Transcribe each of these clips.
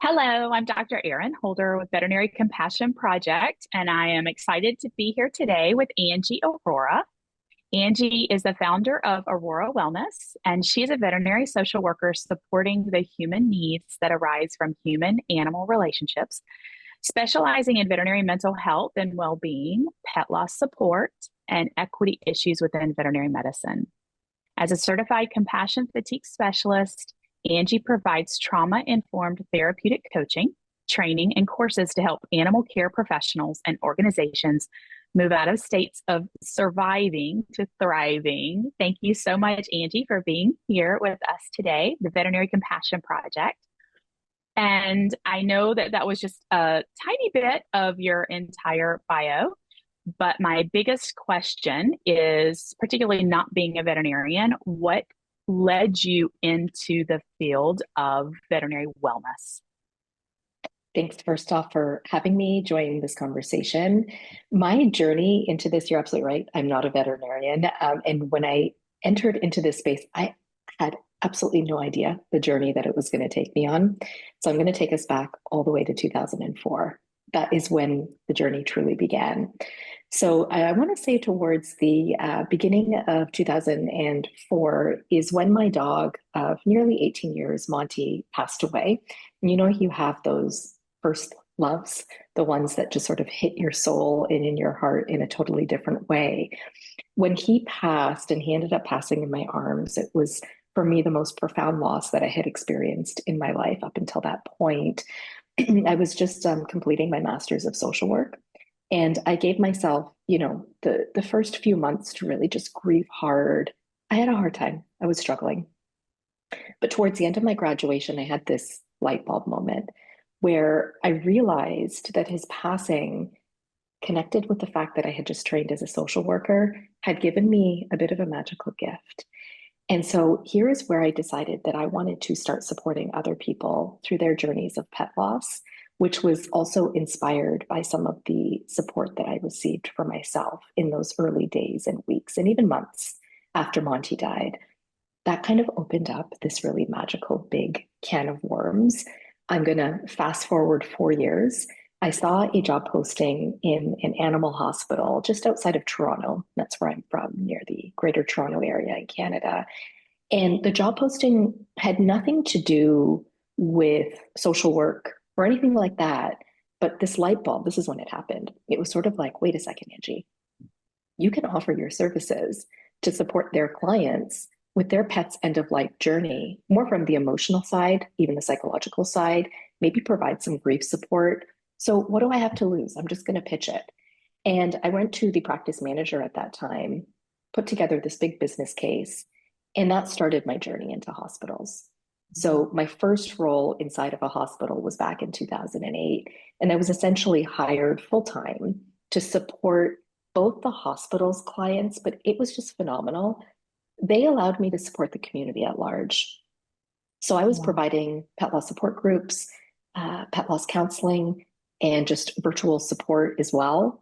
Hello, I'm Dr. Erin Holder with Veterinary Compassion Project, and I am excited to be here today with Angie Arora. Angie is the founder of Aurora Wellness, and she's a veterinary social worker supporting the human needs that arise from human animal relationships, specializing in veterinary mental health and well being, pet loss support, and equity issues within veterinary medicine. As a certified compassion fatigue specialist, Angie provides trauma informed therapeutic coaching, training, and courses to help animal care professionals and organizations move out of states of surviving to thriving. Thank you so much, Angie, for being here with us today, the Veterinary Compassion Project. And I know that that was just a tiny bit of your entire bio, but my biggest question is, particularly not being a veterinarian, what led you into the field of veterinary wellness? Thanks, first off, for having me join this conversation. My journey into this, you're absolutely right. I'm not a veterinarian. And when I entered into this space, I had absolutely no idea the journey that it was going to take me on. So I'm going to take us back all the way to 2004. That is when the journey truly began. So I want to say towards the beginning of 2004 is when my dog of nearly 18 years, Monty, passed away. And you have those first loves, the ones that just sort of hit your soul and in your heart in a totally different way. When he passed and he ended up passing in my arms, it was for me the most profound loss that I had experienced in my life up until that point. I was just completing my master's of social work. And I gave myself, the first few months to really just grieve hard. I had a hard time. I was struggling. But towards the end of my graduation, I had this light bulb moment where I realized that his passing, connected with the fact that I had just trained as a social worker, had given me a bit of a magical gift. And so here is where I decided that I wanted to start supporting other people through their journeys of pet loss, which was also inspired by some of the support that I received for myself in those early days and weeks and even months after Monty died. That kind of opened up this really magical big can of worms. I'm going to fast forward 4 years. I saw a job posting in an animal hospital just outside of Toronto. That's where I'm from, near the Greater Toronto area in Canada. And the job posting had nothing to do with social work or anything like that. But this light bulb, this is when it happened. It was sort of like, wait a second, Angie, you can offer your services to support their clients with their pet's end of life journey, more from the emotional side, even the psychological side, maybe provide some grief support. So what do I have to lose? I'm just going to pitch it. And I went to the practice manager at that time, put together this big business case, and that started my journey into hospitals. So my first role inside of a hospital was back in 2008, and I was essentially hired full-time to support both the hospital's clients, but it was just phenomenal. They allowed me to support the community at large. So I was providing pet loss support groups, pet loss counseling, and just virtual support as well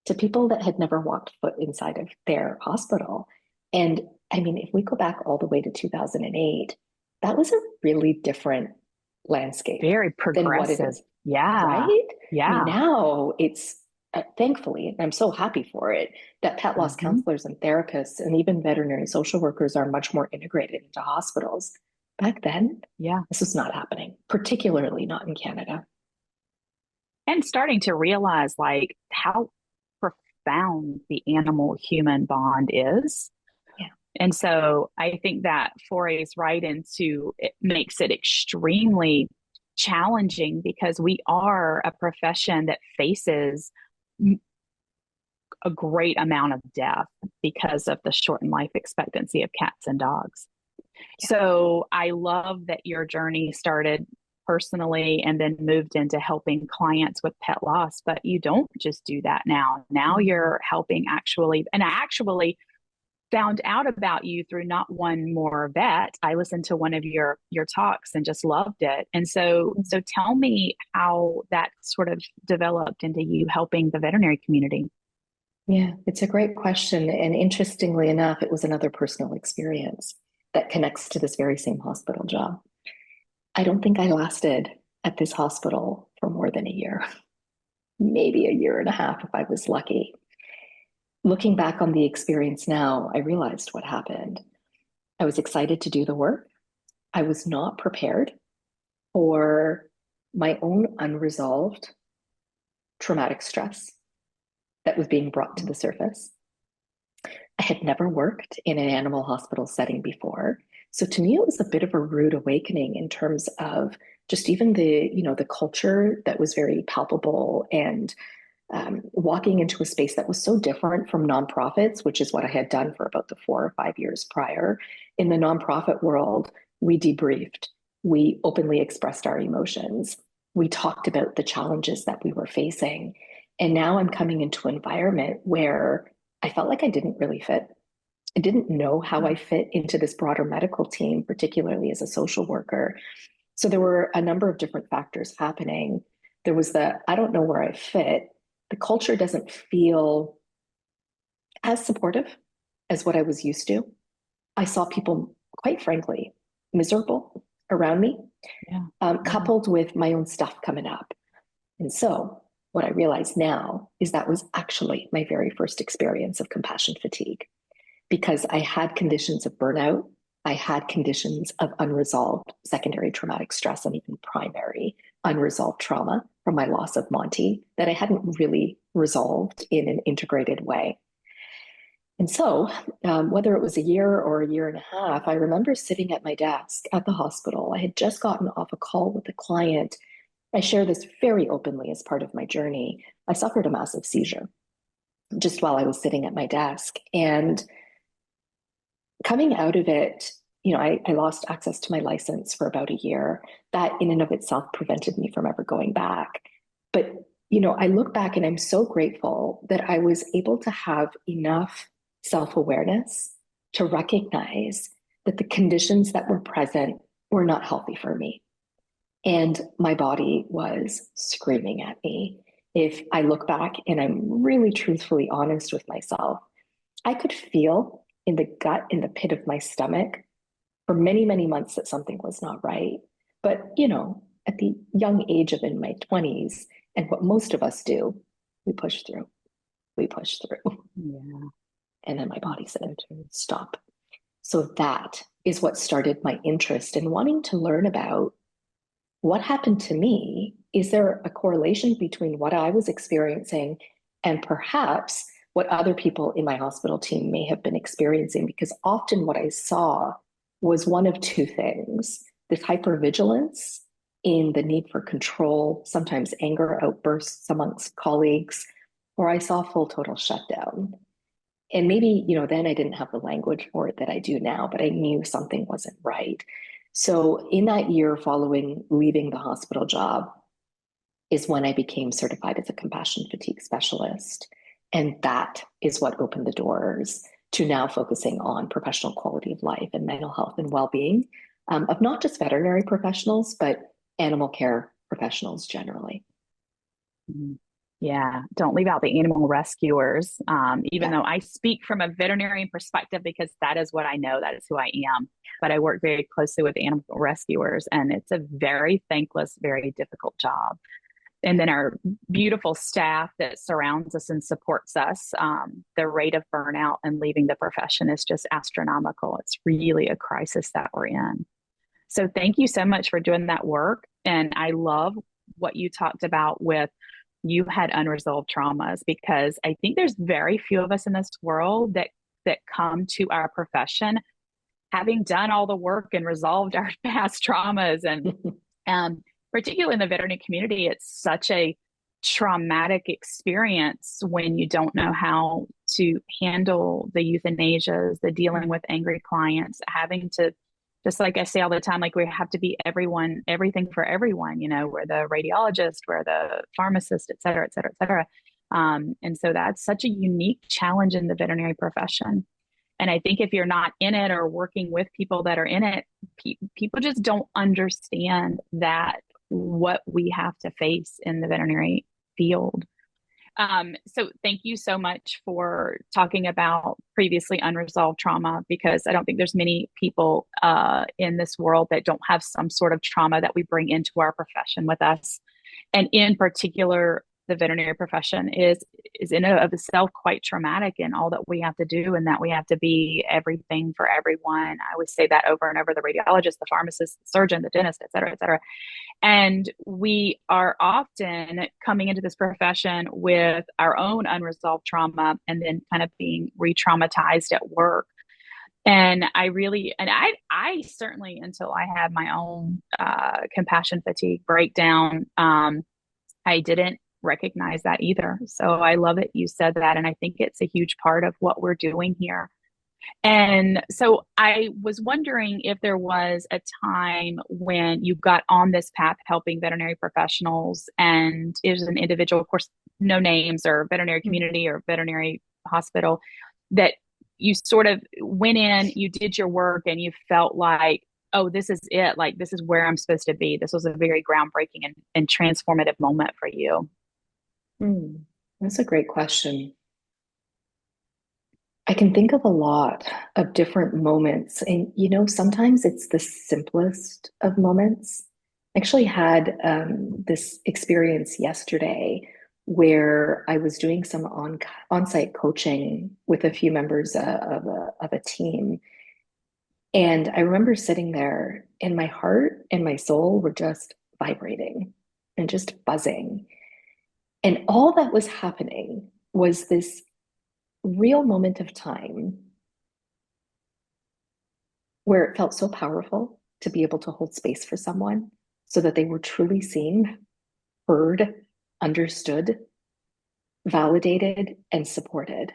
to people that had never walked foot inside of their hospital. And I mean, if we go back all the way to 2008, that was a really different landscape Very than what it progressive. is, Yeah. right? I mean, Yeah. now it's thankfully, and I'm so happy for it, that pet loss Mhm. counselors and therapists and even veterinary social workers are much more integrated into hospitals. Back then, Yeah. this was not happening, particularly not in Canada. And starting to realize like how profound the animal human bond is. Yeah. And so I think that forays right into it makes it extremely challenging because we are a profession that faces a great amount of death because of the shortened life expectancy of cats and dogs. Yeah. So I love that your journey started personally and then moved into helping clients with pet loss, but you don't just do that now. Now you're helping actually, and I actually found out about you through not one more vet. I listened to one of your talks and just loved it. And so tell me how that sort of developed into you helping the veterinary community. Yeah, it's a great question. And interestingly enough, it was another personal experience that connects to this very same hospital job. I don't think I lasted at this hospital for more than a year, maybe a year and a half if I was lucky. Looking back on the experience now, I realized what happened. I was excited to do the work. I was not prepared for my own unresolved traumatic stress that was being brought to the surface. I had never worked in an animal hospital setting before. So to me, it was a bit of a rude awakening in terms of just even the culture that was very palpable and walking into a space that was so different from nonprofits, which is what I had done for about the 4 or 5 years prior. In the nonprofit world, we debriefed, we openly expressed our emotions, we talked about the challenges that we were facing. And now I'm coming into an environment where I felt like I didn't really fit. I didn't know how I fit into this broader medical team, particularly as a social worker. So there were a number of different factors happening. There was I don't know where I fit. The culture doesn't feel as supportive as what I was used to. I saw people, quite frankly, miserable around me, Yeah. coupled with my own stuff coming up. And so what I realize now is that was actually my very first experience of compassion fatigue, because I had conditions of burnout. I had conditions of unresolved secondary traumatic stress and even primary unresolved trauma from my loss of Monty that I hadn't really resolved in an integrated way. And so, whether it was a year or a year and a half, I remember sitting at my desk at the hospital. I had just gotten off a call with a client. I share this very openly as part of my journey. I suffered a massive seizure just while I was sitting at my desk. And coming out of it, I lost access to my license for about a year. That in and of itself prevented me from ever going back. But, I look back and I'm so grateful that I was able to have enough self-awareness to recognize that the conditions that were present were not healthy for me. And my body was screaming at me. If I look back and I'm really truthfully honest with myself, I could feel in the gut, in the pit of my stomach for many, many months that something was not right. But, at the young age of in my 20s, and what most of us do, we push through, we push through. Yeah. And then my body said, stop. So that is what started my interest in wanting to learn about what happened to me. Is there a correlation between what I was experiencing and perhaps what other people in my hospital team may have been experiencing? Because often what I saw was one of two things: this hypervigilance in the need for control, sometimes anger outbursts amongst colleagues, or I saw full total shutdown. And maybe, then I didn't have the language for it that I do now, but I knew something wasn't right. So in that year following leaving the hospital job is when I became certified as a compassion fatigue specialist. And that is what opened the doors to now focusing on professional quality of life and mental health and well-being of not just veterinary professionals, but animal care professionals generally. Mhm. Yeah, don't leave out the animal rescuers. Even Yeah. though I speak from a veterinarian perspective, because that is what I know, that is who I am. But I work very closely with animal rescuers, and it's a very thankless, very difficult job. And then our beautiful staff that surrounds us and supports us. The rate of burnout and leaving the profession is just astronomical. It's really a crisis that we're in. So thank you so much for doing that work. And I love what you talked about with you had unresolved traumas, because I think there's very few of us in this world that come to our profession having done all the work and resolved our past traumas. And particularly in the veterinary community, it's such a traumatic experience when you don't know how to handle the euthanasias, the dealing with angry clients, having to, just like I say all the time, like we have to be everyone, everything for everyone. We're the radiologist, we're the pharmacist, et cetera, et cetera, et cetera. And so that's such a unique challenge in the veterinary profession. And I think if you're not in it or working with people that are in it, people just don't understand that what we have to face in the veterinary field. So thank you so much for talking about previously unresolved trauma, because I don't think there's many people in this world that don't have some sort of trauma that we bring into our profession with us. And in particular, the veterinary profession is in and of itself quite traumatic in all that we have to do, and that we have to be everything for everyone. I always say that over and over: the radiologist, the pharmacist, the surgeon, the dentist, et cetera, et cetera. And we are often coming into this profession with our own unresolved trauma and then kind of being re-traumatized at work. And I certainly, until I had my own compassion fatigue breakdown, I didn't recognize that either. So I love that you said that. And I think it's a huge part of what we're doing here. And so I was wondering if there was a time when you got on this path helping veterinary professionals, and it was an individual, of course, no names, or veterinary community or veterinary hospital, that you sort of went in, you did your work, and you felt like, oh, this is it. Like, this is where I'm supposed to be. This was a very groundbreaking and transformative moment for you. Hmm, that's a great question. I can think of a lot of different moments. And, sometimes it's the simplest of moments. I actually had this experience yesterday where I was doing some on-site coaching with a few members of a team. And I remember sitting there, and my heart and my soul were just vibrating and just buzzing. And all that was happening was this real moment of time where it felt so powerful to be able to hold space for someone so that they were truly seen, heard, understood, validated, and supported.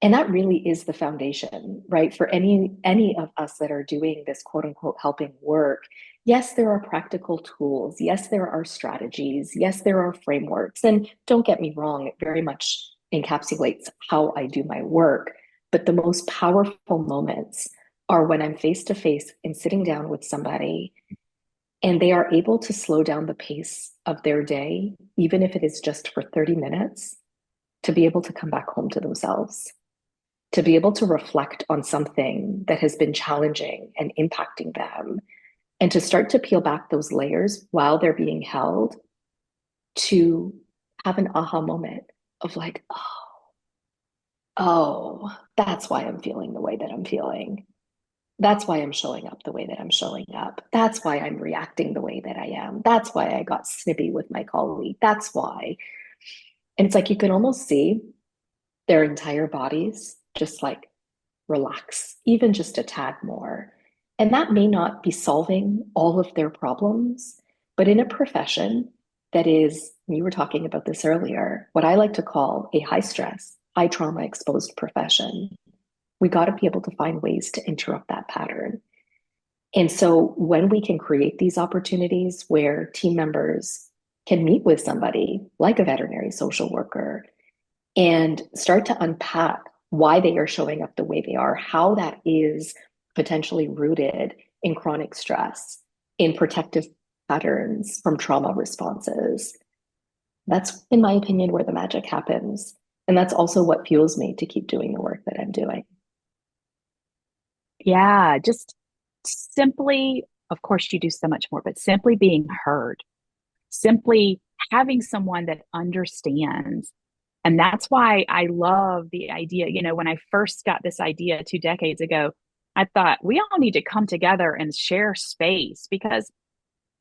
And that really is the foundation, right? For any of us that are doing this quote unquote helping work. Yes, there are practical tools. Yes, there are strategies. Yes, there are frameworks. And don't get me wrong, it very much encapsulates how I do my work. But the most powerful moments are when I'm face to face and sitting down with somebody, and they are able to slow down the pace of their day, even if it is just for 30 minutes, to be able to come back home to themselves, to be able to reflect on something that has been challenging and impacting them, and to start to peel back those layers while they're being held, to have an aha moment of like, oh, that's why I'm feeling the way that I'm feeling. That's why I'm showing up the way that I'm showing up. That's why I'm reacting the way that I am. That's why I got snippy with my colleague. That's why. And it's like you can almost see their entire bodies just like relax, even just a tad more. And that may not be solving all of their problems, but in a profession that is, you were talking about this earlier, what I like to call a high stress, high trauma exposed profession, we got to be able to find ways to interrupt that pattern. And so when we can create these opportunities where team members can meet with somebody like a veterinary social worker and start to unpack why they are showing up the way they are, how that is potentially rooted in chronic stress, in protective patterns from trauma responses. That's, in my opinion, where the magic happens. And that's also what fuels me to keep doing the work that I'm doing. Yeah, just simply, of course, you do so much more, but simply being heard, simply having someone that understands. And that's why I love the idea. When I first got this idea 2 decades ago, I thought we all need to come together and share space, because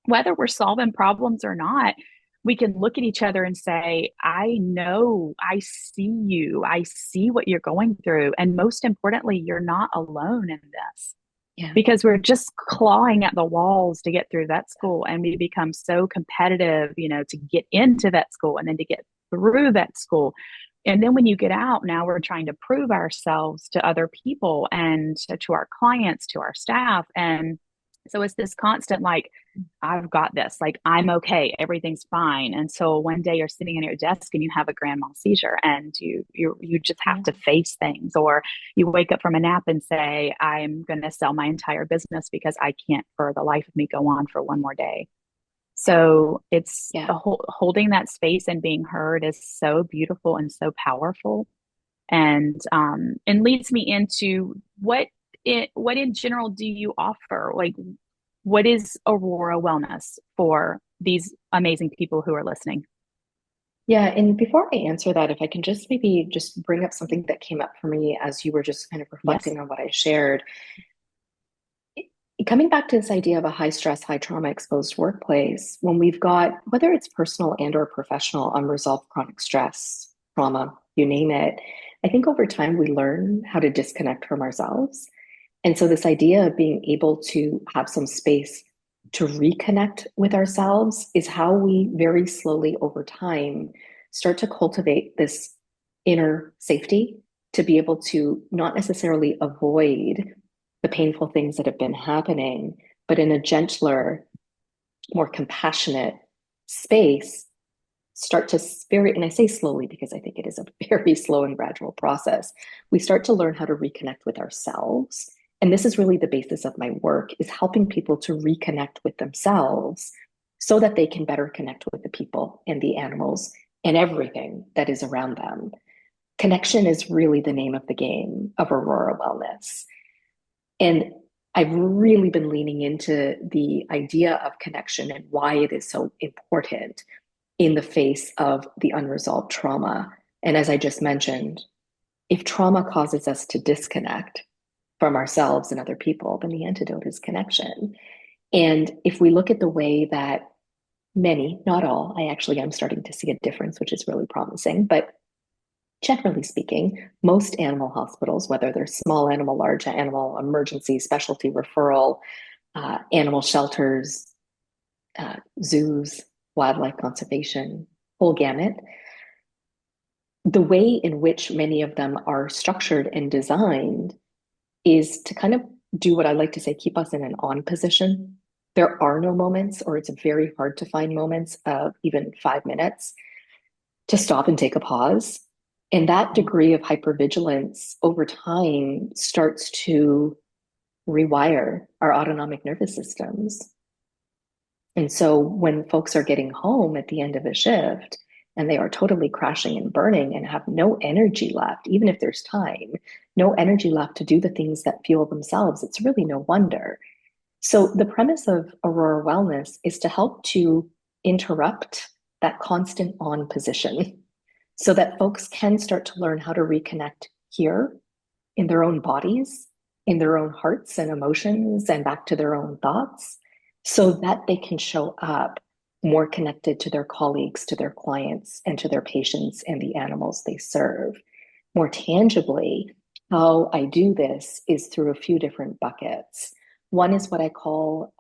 whether we're solving problems or not, we can look at each other and say, I know, I see you, I see what you're going through. And most importantly, you're not alone in this, Yeah. because we're just clawing at the walls to get through vet school. And we become so competitive, to get into vet school and then to get through vet school. And then when you get out, now we're trying to prove ourselves to other people and to our clients, to our staff. And so it's this constant, like, I've got this, like, I'm okay, everything's fine. And so one day you're sitting in your desk and you have a grand mal seizure, and you just have to face things. Or you wake up from a nap and say, I'm going to sell my entire business because I can't for the life of me go on for one more day. So it's Yeah. the holding that space and being heard is so beautiful and so powerful, and leads me into what in general do you offer? Like, what is Aurora Wellness for these amazing people who are listening? Yeah, and before I answer that, if I can just maybe just bring up something that came up for me as you were just kind of Yes. reflecting on what I shared. Coming back to this idea of a high stress, high trauma exposed workplace, when we've got, whether it's personal and or professional, unresolved chronic stress, trauma, you name it, I think over time we learn how to disconnect from ourselves. And so this idea of being able to have some space to reconnect with ourselves is how we very slowly over time start to cultivate this inner safety to be able to not necessarily avoid the painful things that have been happening, but in a gentler, more compassionate space, start to very, and I say slowly because I think it is a very slow and gradual process. We start to learn how to reconnect with ourselves. And this is really the basis of my work is helping people to reconnect with themselves so that they can better connect with the people and the animals and everything that is around them. Connection is really the name of the game of Aurora Wellness. And I've really been leaning into the idea of connection and why it is so important in the face of the unresolved trauma. And as I just mentioned, if trauma causes us to disconnect from ourselves and other people, then the antidote is connection. And if we look at the way that many, not all, I actually am starting to see a difference, which is really promising, but generally speaking, most animal hospitals, whether they're small animal, large animal, emergency, specialty referral, animal shelters, zoos, wildlife conservation, whole gamut, the way in which many of them are structured and designed is to kind of do what I like to say, keep us in an on position. There are no moments, or it's very hard to find moments of even 5 minutes to stop and take a pause. And that degree of hypervigilance over time starts to rewire our autonomic nervous systems. And so when folks are getting home at the end of a shift and they are totally crashing and burning and have no energy left, even if there's time, no energy left to do the things that fuel themselves, it's really no wonder. So the premise of Aurora Wellness is to help to interrupt that constant on position so that folks can start to learn how to reconnect here in their own bodies, in their own hearts and emotions, and back to their own thoughts, so that they can show up more connected to their colleagues, to their clients, and to their patients and the animals they serve. More tangibly, how I do this is through a few different buckets. One is what I call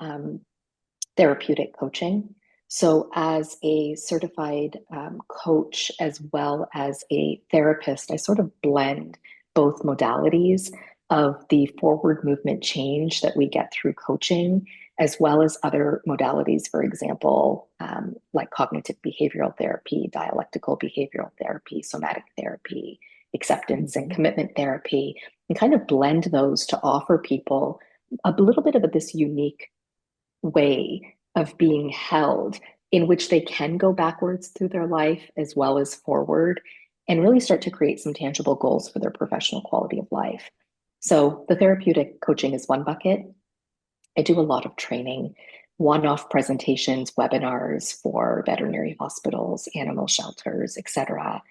therapeutic coaching. So, as a certified coach as well as a therapist, I sort of blend both modalities of the forward movement change that we get through coaching, as well as other modalities, for example, like cognitive behavioral therapy, dialectical behavioral therapy, somatic therapy, acceptance and commitment therapy, and kind of blend those to offer people a little bit of this unique way of being held in which they can go backwards through their life as well as forward and really start to create some tangible goals for their professional quality of life. So the therapeutic coaching is one bucket. I do a lot of training, one-off presentations, webinars for veterinary hospitals, animal shelters, etc.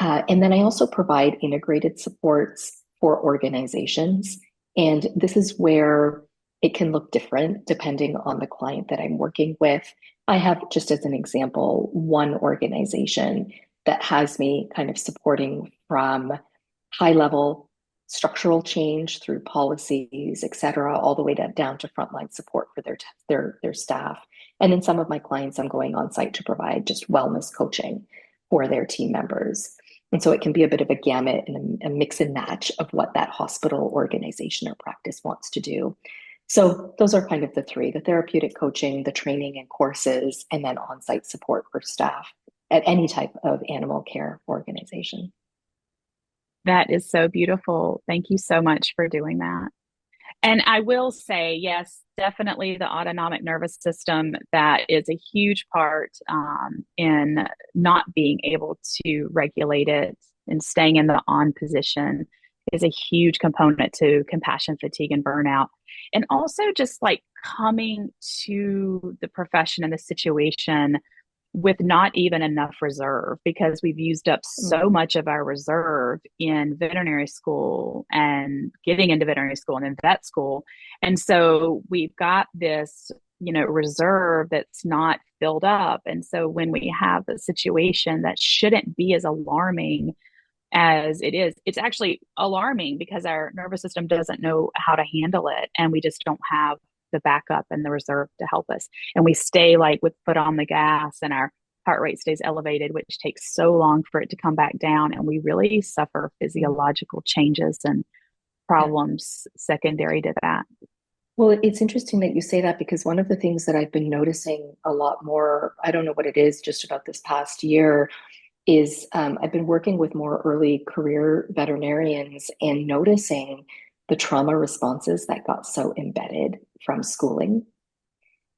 And then I also provide integrated supports for organizations. And this is where it can look different depending on the client that I'm working with. I have, just as an example, one organization that has me kind of supporting from high level structural change through policies, et cetera, all the way down to frontline support for their staff. And in some of my clients, I'm going on site to provide just wellness coaching for their team members. And so it can be a bit of a gamut and a mix and match of what that hospital, organization, or practice wants to do. So those are kind of the three: the therapeutic coaching, the training and courses, and then on-site support for staff at any type of animal care organization. That is so beautiful. Thank you so much for doing that. And I will say, yes, definitely the autonomic nervous system, that is a huge part in not being able to regulate it and staying in the on position is a huge component to compassion fatigue and burnout. And also just like coming to the profession and the situation with not even enough reserve because we've used up so Mm, much of our reserve in veterinary school and getting into veterinary school and in vet school. And so we've got this, reserve that's not filled up. And so when we have a situation that shouldn't be as alarming as it is, it's actually alarming because our nervous system doesn't know how to handle it. And we just don't have the backup and the reserve to help us. And we stay like with foot on the gas and our heart rate stays elevated, which takes so long for it to come back down. And we really suffer mm, physiological changes and yeah. problems secondary to that. Well, it's interesting that you say that because one of the things that I've been noticing a lot more, I don't know what it is, just about this past year, is I've been working with more early career veterinarians and noticing the trauma responses that got so embedded from schooling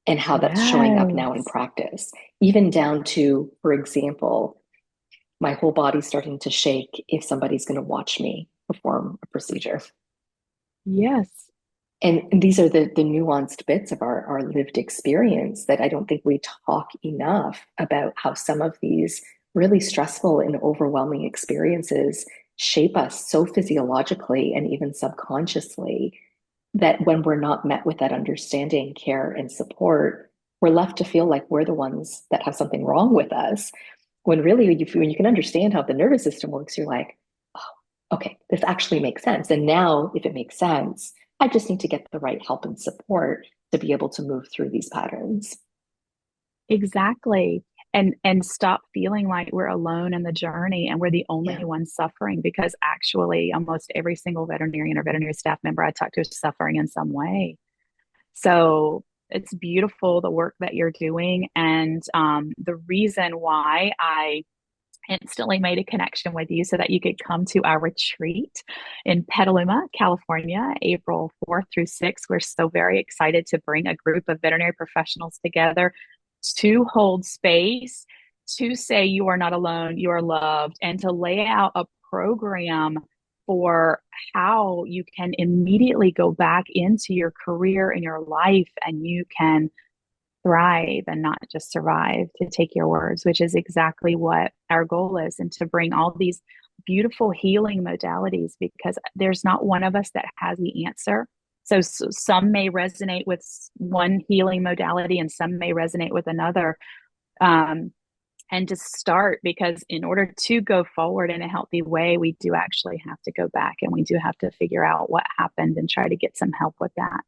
and how that's showing up now in Yes. practice, even down to, for example, my whole body's starting to shake if somebody's going to watch me perform a procedure. Yes. And these are the nuanced bits of our lived experience that I don't think we talk enough about how some of these really stressful and overwhelming experiences shape us so physiologically and even subconsciously that when we're not met with that understanding, care, and support, we're left to feel like we're the ones that have something wrong with us. When really, when you can understand how the nervous system works, you're like, oh, okay, this actually makes sense. And now, if it makes sense, I just need to get the right help and support to be able to move through these patterns. Exactly. And stop feeling like we're alone in the journey and we're the only Yeah. ones suffering because actually almost every single veterinarian or veterinary staff member I talk to is suffering in some way. So it's beautiful the work that you're doing. And the reason why I instantly made a connection with you so that you could come to our retreat in Petaluma, California, April 4th through 6th. We're so very excited to bring a group of veterinary professionals together to hold space, to say you are not alone, you are loved, and to lay out a program for how you can immediately go back into your career and your life and you can thrive and not just survive, to take your words, which is exactly what our goal is, and to bring all these beautiful healing modalities because there's not one of us that has the answer. So some may resonate with one healing modality and some may resonate with another. Um, and to start, because in order to go forward in a healthy way, we do actually have to go back and we do have to figure out what happened and try to get some help with that.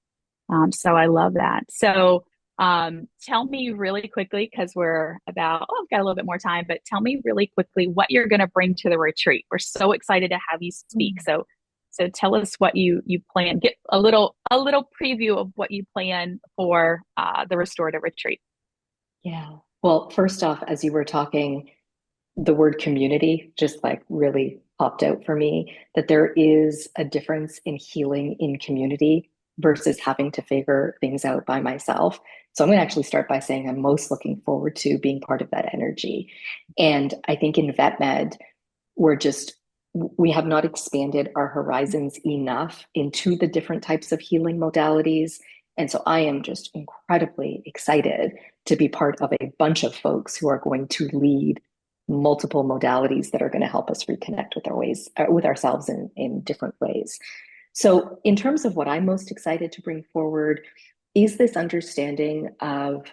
So I love that. So tell me really quickly, because we're about, oh, I've got a little bit more time, but tell me really quickly what you're going to bring to the retreat. We're so excited to have you speak. So tell us what you plan. Get a little preview of what you plan for the restorative retreat. Yeah. Well, first off, as you were talking, the word community just like really popped out for me that there is a difference in healing in community versus having to figure things out by myself. So I'm going to actually start by saying I'm most looking forward to being part of that energy. And I think in vet med, we're just we have not expanded our horizons enough into the different types of healing modalities. And so I am just incredibly excited to be part of a bunch of folks who are going to lead multiple modalities that are going to help us reconnect with our ways, with ourselves in different ways. So in terms of what I'm most excited to bring forward is this understanding of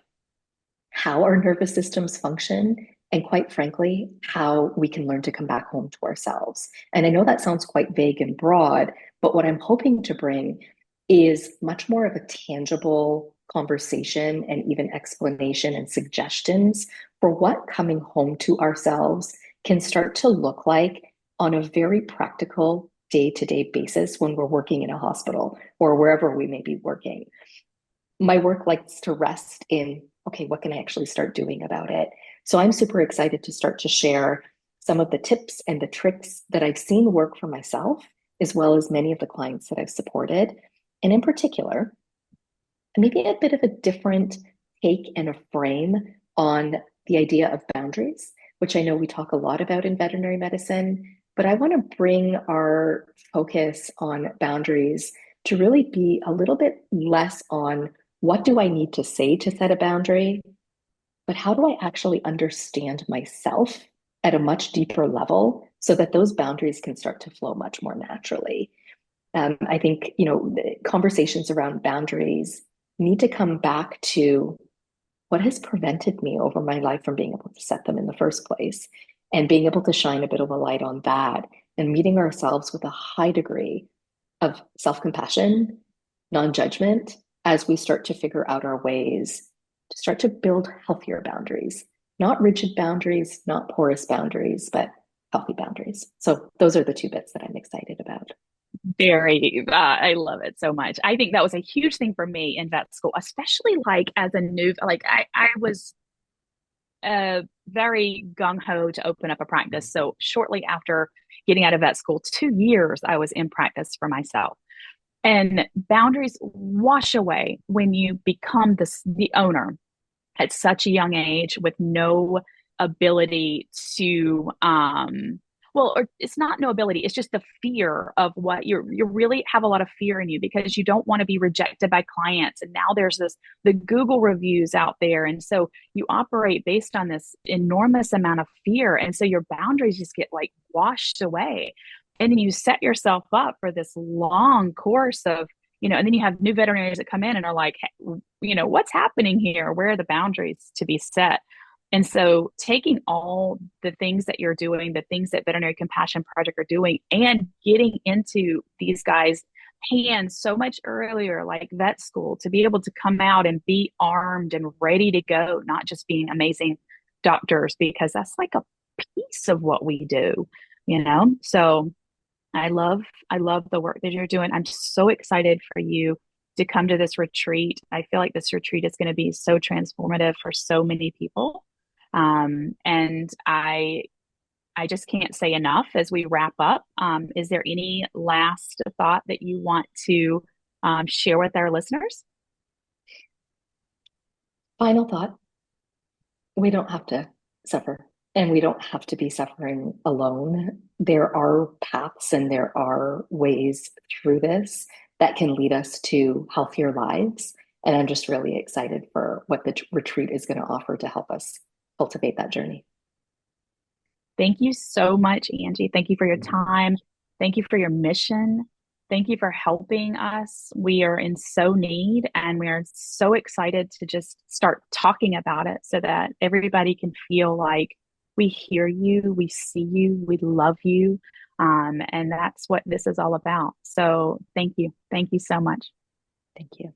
how our nervous systems function, and quite frankly, how we can learn to come back home to ourselves. And I know that sounds quite vague and broad, but what I'm hoping to bring is much more of a tangible conversation and even explanation and suggestions for what coming home to ourselves can start to look like on a very practical day-to-day basis when we're working in a hospital or wherever we may be working. My work likes to rest in, okay, what can I actually start doing about it? So I'm super excited to start to share some of the tips and the tricks that I've seen work for myself, as well as many of the clients that I've supported. And in particular, maybe a bit of a different take and a frame on the idea of boundaries, which I know we talk a lot about in veterinary medicine, but I want to bring our focus on boundaries to really be a little bit less on what do I need to say to set a boundary, but how do I actually understand myself at a much deeper level so that those boundaries can start to flow much more naturally. I think, the conversations around boundaries need to come back to what has prevented me over my life from being able to set them in the first place and being able to shine a bit of a light on that and meeting ourselves with a high degree of self-compassion, non-judgment as we start to figure out our ways to start to build healthier boundaries, not rigid boundaries, not porous boundaries, but healthy boundaries. So those are the two bits that I'm excited about. Very, I love it so much. I think that was a huge thing for me in vet school, especially like as a new, like I was very gung ho to open up a practice. So shortly after getting out of vet school, 2 years I was in practice for myself. And boundaries wash away when you become the owner at such a young age with no ability to well, or it's not no ability, it's just the fear of what you really have a lot of fear in you because you don't want to be rejected by clients. And now there's the Google reviews out there, and so you operate based on this enormous amount of fear, and so your boundaries just get like washed away. And then you set yourself up for this long course of, and then you have new veterinarians that come in and are like, hey, what's happening here? Where are the boundaries to be set? And so taking all the things that you're doing, the things that Veterinary Compassion Project are doing, and getting into these guys' hands so much earlier, like vet school, to be able to come out and be armed and ready to go, not just being amazing doctors, because that's like a piece of what we do. So I love the work that you're doing. I'm so excited for you to come to this retreat. I feel like this retreat is going to be so transformative for so many people. And I just can't say enough as we wrap up. Is there any last thought that you want to share with our listeners? Final thought, we don't have to suffer and we don't have to be suffering alone. There are paths and there are ways through this that can lead us to healthier lives. And I'm just really excited for what the retreat is going to offer to help us cultivate that journey. Thank you so much, Angie. Thank you for your time. Thank you for your mission. Thank you for helping us. We are in so need and we are so excited to just start talking about it so that everybody can feel like we hear you, we see you, we love you. And that's what this is all about. So thank you. Thank you so much. Thank you.